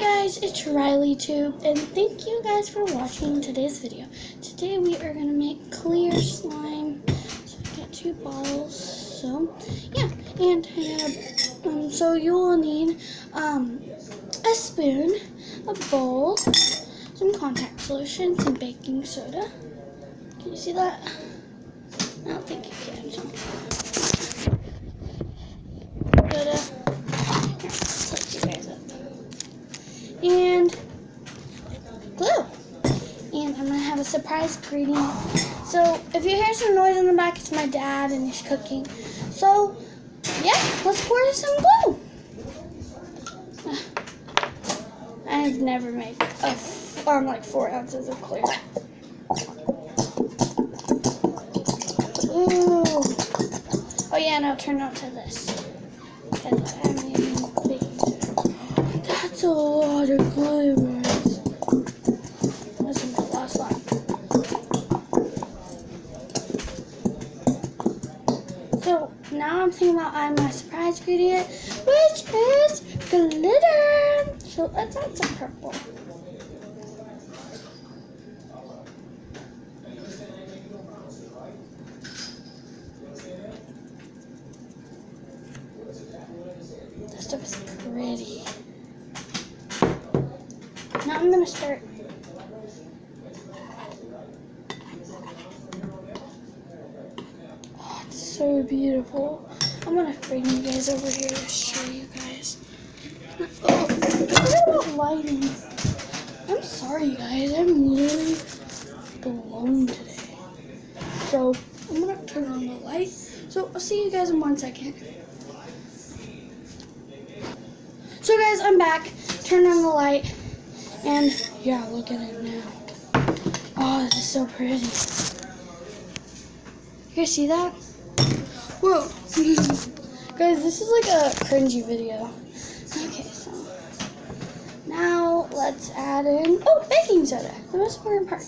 guys, it's RileyTube, and thank you guys for watching today's video. Today we are going to make clear slime. So I got 2 bottles, so yeah, and I have, so you will need a spoon, a bowl, some contact solution, some baking soda. Can you see that? I don't think you can. So. And glue. And I'm gonna have a surprise ingredient. So if you hear some noise in the back, it's my dad and he's cooking. So yeah, let's pour some glue. I've never made like 4 ounces of clear. Ooh. Oh yeah, now turn out to this. That's a lot of glue, guys. This is the last one. So now I'm thinking about adding my surprise ingredient, which is glitter. So let's add some purple. This stuff is pretty. Now I'm gonna start. Oh, it's so beautiful. I'm gonna bring you guys over here to show you guys. Oh, what about lighting? I'm sorry, guys. I'm literally blown today. So I'm gonna turn on the light. So I'll see you guys in 1 second. So guys, I'm back. Turn on the light. And yeah, look at it now. Oh, this is so pretty. You guys see that? Whoa. Guys, this is like a cringy video. Okay, so now let's add in, baking soda, the most important part.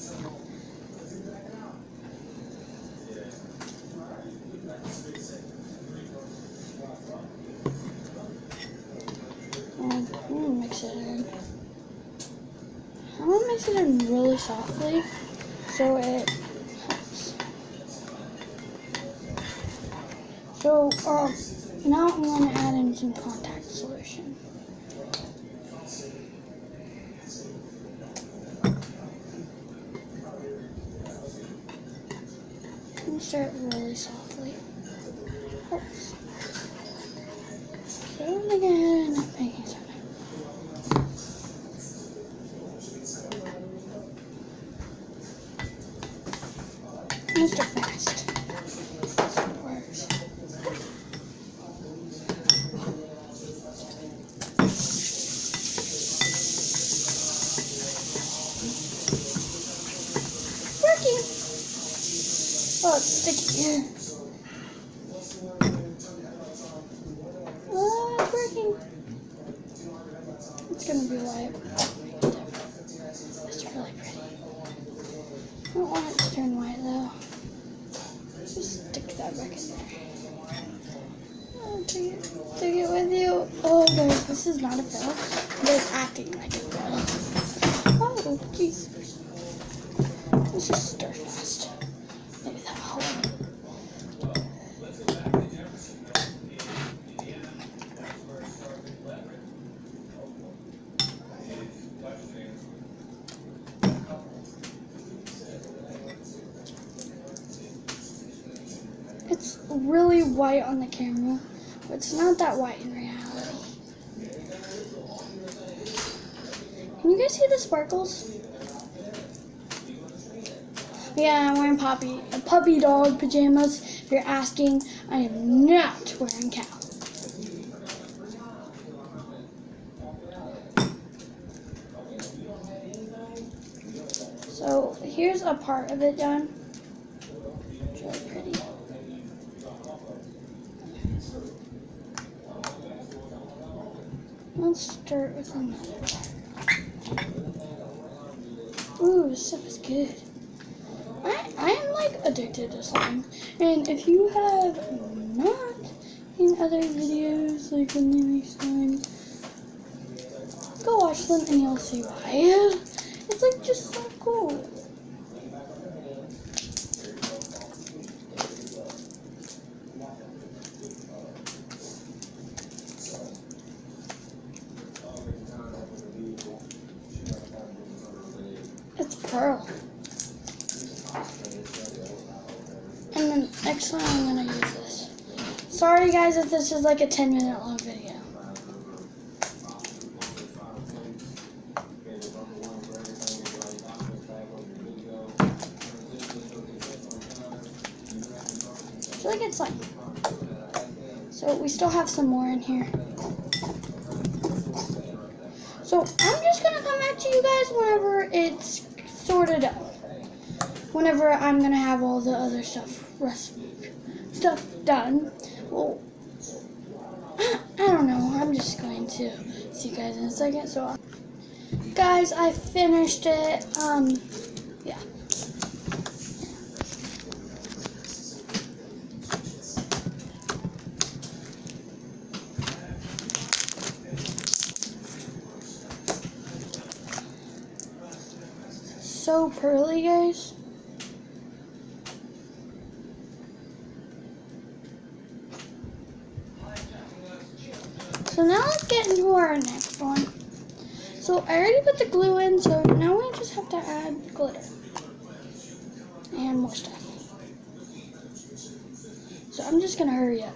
And I'm gonna mix it in. I'm gonna mix it in really softly so it helps. So now I'm gonna add in some contact solution. And start really softly. Helps. So I'm gonna add in baking soda. Mr. Fast. It works. Working. Oh, it's sticky. Oh, it's working. It's gonna be white. It's really pretty. I don't want it to turn white though. Just stick that back in there. Oh, take it with you. Oh, guys, this is not a fail. It's acting like a fail. Oh, jeez. Let's just stir fast. Maybe that'll help. It's really white on the camera, but it's not that white in reality. Can you guys see the sparkles? Yeah, I'm wearing puppy dog pajamas. If you're asking, I am not wearing cow. So here's a part of it done. It's really pretty. Let's start with another part. Ooh, this stuff is good. I am like addicted to slime. And if you have not seen other videos like when they make slime, Go watch them and you'll see why. It's like just so cool. It's Pearl. And then next time I'm gonna use this. Sorry guys if this is like a 10-minute long video. So like it's like, so we still have some more in here. So I'm just gonna come back to you guys whenever it's sorted out. Whenever I'm gonna have all the other stuff done. Well, I don't know. I'm just going to see you guys in a second. So, guys, I finished it. Yeah. So pearly, guys. So now let's get into our next one. So I already put the glue in, so now we just have to add glitter and more stuff. So I'm just gonna hurry up.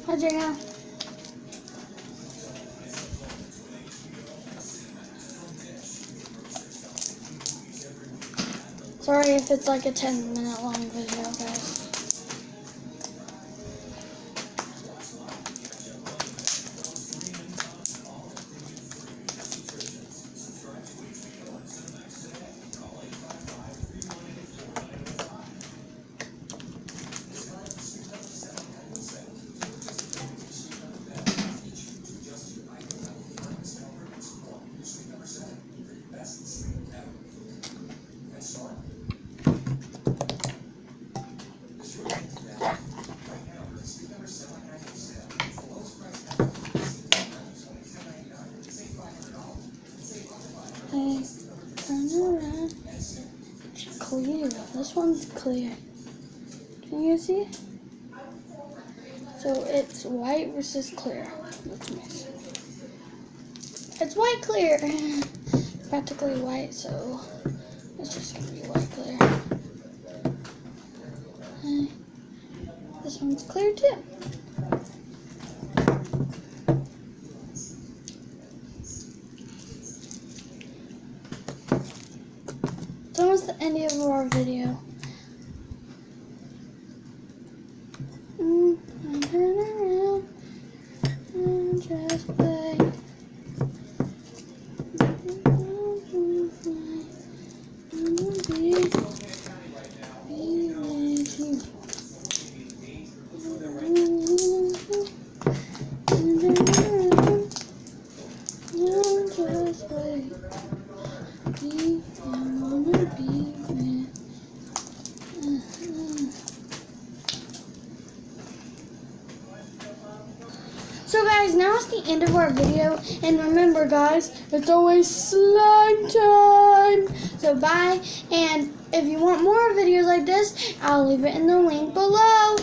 Hi, Jana. Sorry if it's like a 10-minute long video, guys. Okay, turn around. It's clear. This one's clear. Can you see? So it's white versus clear. Let's mix. It's white clear. It's practically white, so it's just gonna be white clear. Okay. This one's clear too. It's almost the end of our video. Turn around and just play. be, I wanna be with. So guys, now it's the end of our video, and remember guys, it's always slime time. So bye, and if you want more videos like this, I'll leave it in the link below.